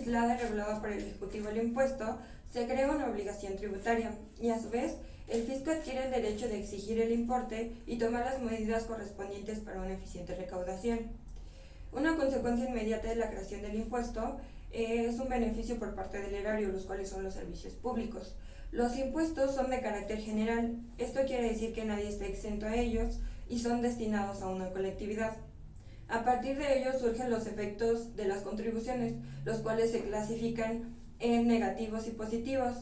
legislada y regulada por el Ejecutivo del impuesto, se crea una obligación tributaria y a su vez el fisco adquiere el derecho de exigir el importe y tomar las medidas correspondientes para una eficiente recaudación. Una consecuencia inmediata de la creación del impuesto es un beneficio por parte del erario, los cuales son los servicios públicos. Los impuestos son de carácter general, esto quiere decir que nadie está exento a ellos y son destinados a una colectividad. A partir de ello surgen los efectos de las contribuciones, los cuales se clasifican en negativos y positivos,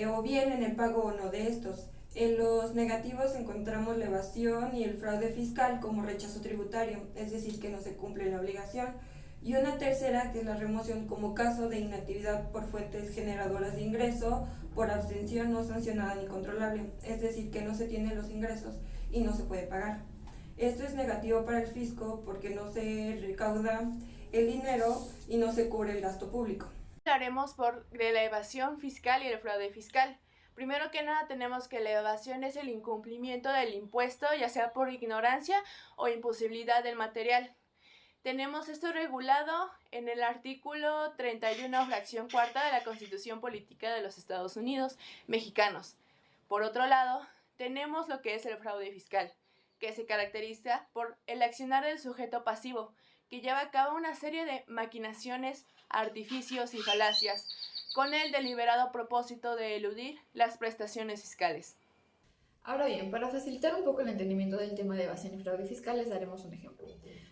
o bien en el pago o no de estos. En los negativos encontramos la evasión y el fraude fiscal como rechazo tributario, es decir, que no se cumple la obligación, y una tercera que es la remoción como caso de inactividad por fuentes generadoras de ingreso, por abstención no sancionada ni controlable, es decir, que no se tienen los ingresos y no se puede pagar. Esto es negativo para el fisco porque no se recauda el dinero y no se cubre el gasto público. Hablaremos de la evasión fiscal y el fraude fiscal. Primero que nada tenemos que la evasión es el incumplimiento del impuesto, ya sea por ignorancia o imposibilidad del material. Tenemos esto regulado en el artículo 31, fracción cuarta de la Constitución Política de los Estados Unidos Mexicanos. Por otro lado, tenemos lo que es el fraude fiscal, que se caracteriza por el accionar del sujeto pasivo, que lleva a cabo una serie de maquinaciones, artificios y falacias, con el deliberado propósito de eludir las prestaciones fiscales. Ahora bien, para facilitar un poco el entendimiento del tema de evasión y fraude fiscal, les daremos un ejemplo.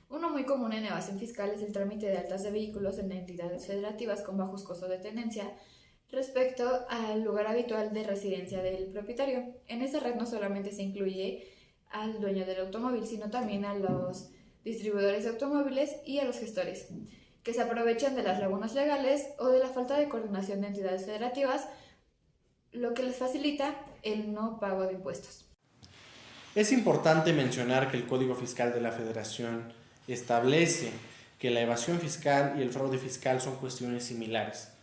Uno muy común en evasión fiscal es el trámite de altas de vehículos en entidades federativas con bajos costos de tenencia respecto al lugar habitual de residencia del propietario. En esa red no solamente se incluye al dueño del automóvil, sino también a los distribuidores de automóviles y a los gestores, que se aprovechan de las lagunas legales o de la falta de coordinación de entidades federativas, lo que les facilita el no pago de impuestos. Es importante mencionar que el Código Fiscal de la Federación establece que la evasión fiscal y el fraude fiscal son cuestiones similares.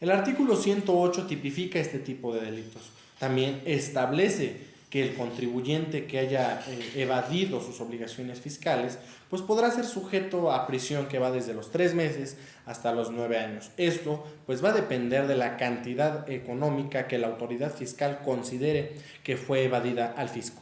El artículo 108 tipifica este tipo de delitos. También establece que el contribuyente que haya evadido sus obligaciones fiscales, pues podrá ser sujeto a prisión que va desde los 3 meses hasta los 9 años. Esto pues va a depender de la cantidad económica que la autoridad fiscal considere que fue evadida al fisco.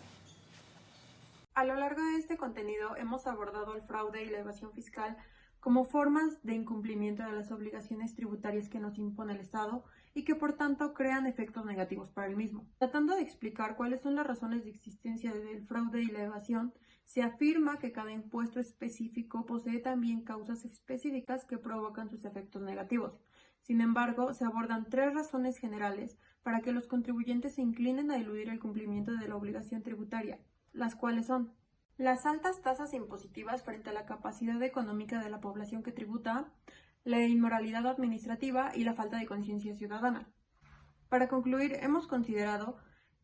A lo largo de este contenido hemos abordado el fraude y la evasión fiscal como formas de incumplimiento de las obligaciones tributarias que nos impone el Estado y que por tanto crean efectos negativos para el mismo. Tratando de explicar cuáles son las razones de existencia del fraude y la evasión, se afirma que cada impuesto específico posee también causas específicas que provocan sus efectos negativos. Sin embargo, se abordan 3 razones generales para que los contribuyentes se inclinen a eludir el cumplimiento de la obligación tributaria, las cuales son: las altas tasas impositivas frente a la capacidad económica de la población que tributa, la inmoralidad administrativa y la falta de conciencia ciudadana. Para concluir, hemos considerado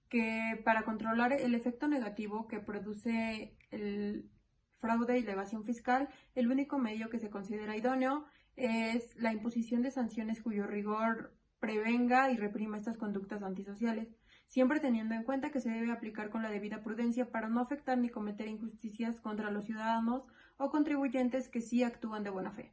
que para controlar el efecto negativo que produce el fraude y la evasión fiscal, el único medio que se considera idóneo es la imposición de sanciones cuyo rigor prevenga y reprima estas conductas antisociales, siempre teniendo en cuenta que se debe aplicar con la debida prudencia para no afectar ni cometer injusticias contra los ciudadanos o contribuyentes que sí actúan de buena fe.